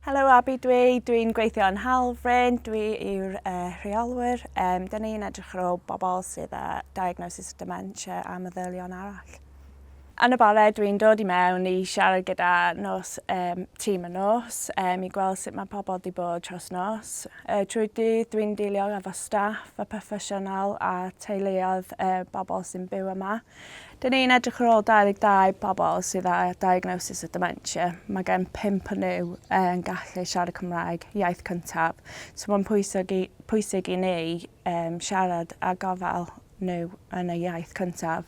Helo Abi, dwi'n gweithio yn Haulfryn, dwi yw'r rheolwyr. Da ni'n edrych ar ôl bobl sydd â diagnosis o dementia a meddylion arall. Yn y bore dwi'n dod i mewn i siarad gyda tîm y nos, i gweld sut mae pobl wedi bod dros nos. Trwy dydd dwi'n dilio efo staff, y proffesiynol a teuluoedd bobl sy'n byw yma. Da ni'n edrych ar ôl 22 bobl sydd â diagnosis o dementia. Mae gen 5 o nhw yn gallu siarad Cymraeg, iaith cyntaf. So mae'n pwysig i ni siarad a gofal nhw yn y iaith cyntaf.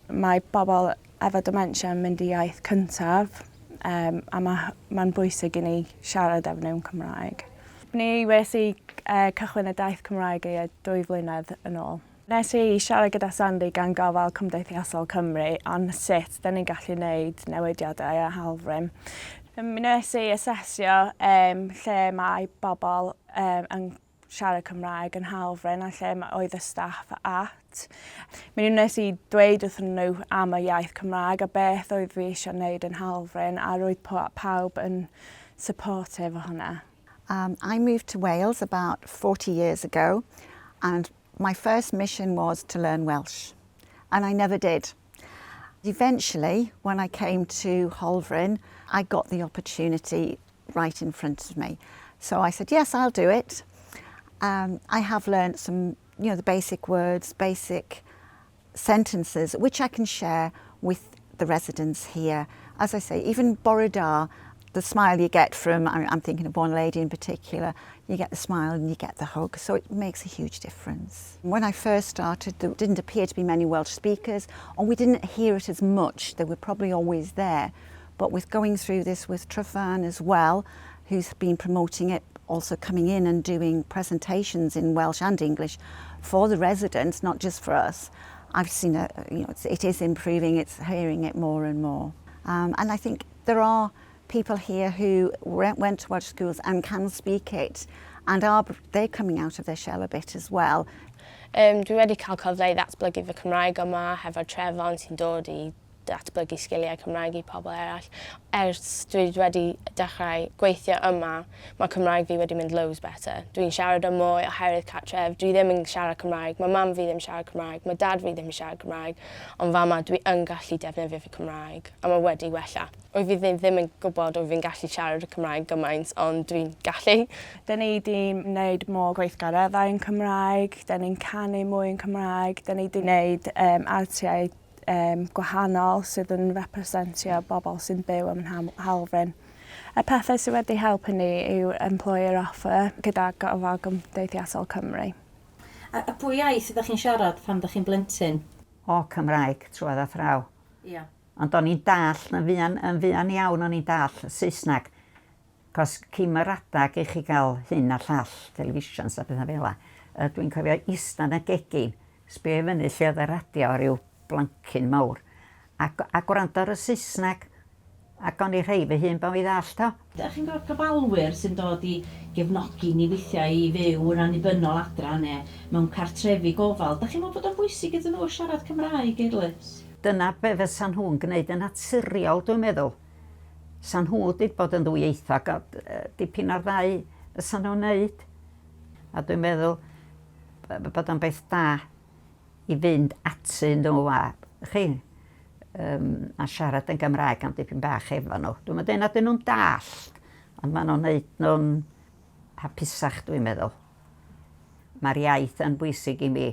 Mae bobl efo dementia yn mynd i iaith cyntaf a mae'n bwysig i ni siarad efo nhw'n Cymraeg. Ni wedi cychwyn y daith Cymraeg i 2 flynedd yn ôl. Nes i siarad gyda Sandy gan gofal Cymdeithasol Cymru ond sut da ni'n gallu gwneud newidiadau a Haulfryn. Nes i asesio lle mae bobl yn siarad Cymraeg yn Haulfryn a lle oedd y staff at. Nes i dweud wrthyn nhw am y iaith Cymraeg a beth oedd fi eisiau gwneud yn Haulfryn a roedd pawb yn supportive o hwnna. I moved to Wales about 40 years ago and my first mission was to learn Welsh, and I never did. Eventually, when I came to Haulfryn, I got the opportunity right in front of me. So I said, yes, I'll do it. I have learnt some, the basic words, basic sentences, which I can share with the residents here. As I say, even bore da, the smile you get from, I'm thinking of one lady in particular, you get the smile and you get the hug, so it makes a huge difference. When I first started, there didn't appear to be many Welsh speakers, or we didn't hear it as much. They were probably always there. But with going through this with Tryfan as well, who's been promoting it, also coming in and doing presentations in Welsh and English for the residents, not just for us, I've seen it is improving, it's hearing it more and more. And I think there are people here who went to Welsh schools and can speak it, and they're coming out of their shell a bit as well. Dwi wedi cael cyfle i ddatblygu fy Cymraeg yma hefo Trefan sy'n dod i datblygu sgiliau Cymraeg i pobl eraill. Ers dwi wedi dechrau gweithio yma, mae Cymraeg fi wedi mynd loads better. Dwi'n siarad am mwy oherwydd cartref. Dwi ddim yn siarad Cymraeg, mae mam fi ddim yn siarad Cymraeg, mae dad fi ddim yn siarad Cymraeg, ond fama dwi yn gallu defnyddio fy Cymraeg, a mae wedi wella. Wyf fi ddim yn gwybod wyf fi'n gallu siarad y Cymraeg gymaint, ond dwi'n gallu. Da ni wedi gwneud mwy gweithgareddau yn Cymraeg, da ni'n canu mwy yn Cymraeg, da ni wedi gwneud artiau gwahanol sydd yn representio bobl sy'n byw yn Haulfryn. Y pethau sydd wedi helpu ni yw employer offer gyda gofal Cymdeithasol Cymru. A pwy iaith ydych chi'n siarad pan ydych chi'n blentyn? O Cymraeg trwedd a thraw. Ia. Ond o'n i'n dall, yn fuan iawn o'n i'n dall Saesneg. Cos cym yr adag i chi gael hyn a llall, televisions a bethau fel. Dwi'n cofio istan y gegin, sbio fyny lle oedd y radio rhyw blancyn mawr. A gwrando ar y Saesneg, ac o'n i rhai fy hun pan fi ddall to. Ydych chi'n gweld gyfalwyr sy'n dod i gefnogi ni weithiau i fyw yn annibynnol adra neu mewn cartrefi gofal. Ydych chi'n meddwl bod o'n bwysig iddyn nhw siarad Cymraeg eilus? Dyna be fysa nhw'n gwneud yn naturiol, dwi'n meddwl. Sa'n nhw wedi bod yn ddwyieithog, dipyn o'r ddau fysa nhw'n wneud. A dwi'n meddwl bod o'n beth da i fynd atu nhw a siarad yn Gymraeg am dipyn bach efo nhw. Dwi'n meddwl nad nhw'n dallt, ond maen nhw'n neud nhw'n hapusach, dwi'n meddwl. Mae'r iaith yn bwysig i mi.